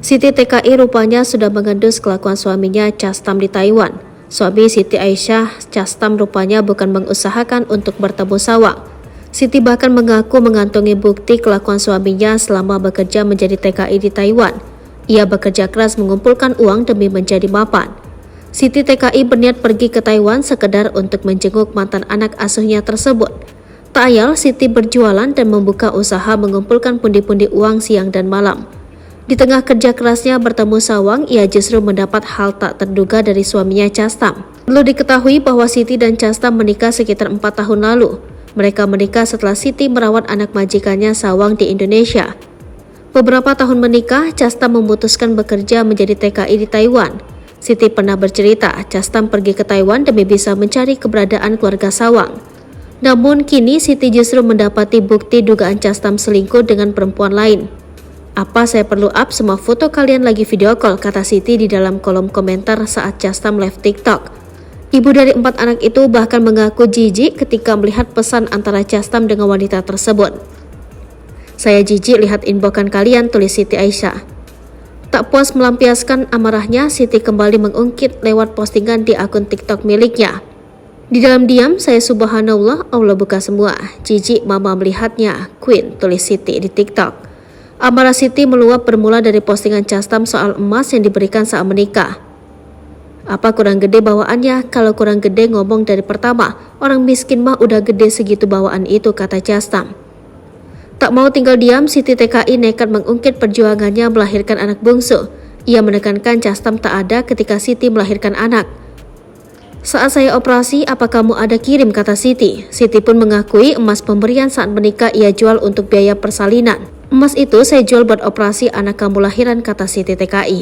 Siti TKI rupanya sudah mengendus kelakuan suaminya Castam di Taiwan. Suami Siti Aisyah, Castam rupanya bukan mengusahakan untuk bertemu sawang. Siti bahkan mengaku mengantongi bukti kelakuan suaminya selama bekerja menjadi TKI di Taiwan. Ia bekerja keras mengumpulkan uang demi menjadi mapan. Siti TKI berniat pergi ke Taiwan sekedar untuk menjenguk mantan anak asuhnya tersebut. Tak ayal, Siti berjualan dan membuka usaha mengumpulkan pundi-pundi uang siang dan malam. Di tengah kerja kerasnya bertemu sawang, ia justru mendapat hal tak terduga dari suaminya Castam. Perlu diketahui bahwa Siti dan Castam menikah sekitar 4 tahun lalu. Mereka menikah setelah Siti merawat anak majikannya Sawang di Indonesia. Beberapa tahun menikah, Castam memutuskan bekerja menjadi TKI di Taiwan. Siti pernah bercerita, Castam pergi ke Taiwan demi bisa mencari keberadaan keluarga Sawang. Namun kini Siti justru mendapati bukti dugaan Castam selingkuh dengan perempuan lain. "Apa saya perlu up semua foto kalian lagi video call?" kata Siti di dalam kolom komentar saat Castam live TikTok. Ibu dari 4 anak itu bahkan mengaku jijik ketika melihat pesan antara Castam dengan wanita tersebut. "Saya jijik lihat inboxan kalian," tulis Siti Aisyah. Tak puas melampiaskan amarahnya, Siti kembali mengungkit lewat postingan di akun TikTok miliknya. "Di dalam diam, saya subhanallah, Allah buka semua. Jijik mama melihatnya, Queen," tulis Siti di TikTok. Amarah Siti meluap bermula dari postingan Castam soal emas yang diberikan saat menikah. "Apa kurang gede bawaannya? Kalau kurang gede ngomong dari pertama. Orang miskin mah udah gede segitu bawaan itu," kata Castam. Tak mau tinggal diam, Siti TKI nekat mengungkit perjuangannya melahirkan anak bungsu. Ia menekankan Castam tak ada ketika Siti melahirkan anak. "Saat saya operasi, apa kamu ada kirim?" kata Siti. Siti pun mengakui emas pemberian saat menikah ia jual untuk biaya persalinan. "Emas itu saya jual buat operasi anak kamu lahiran," kata Siti TKI.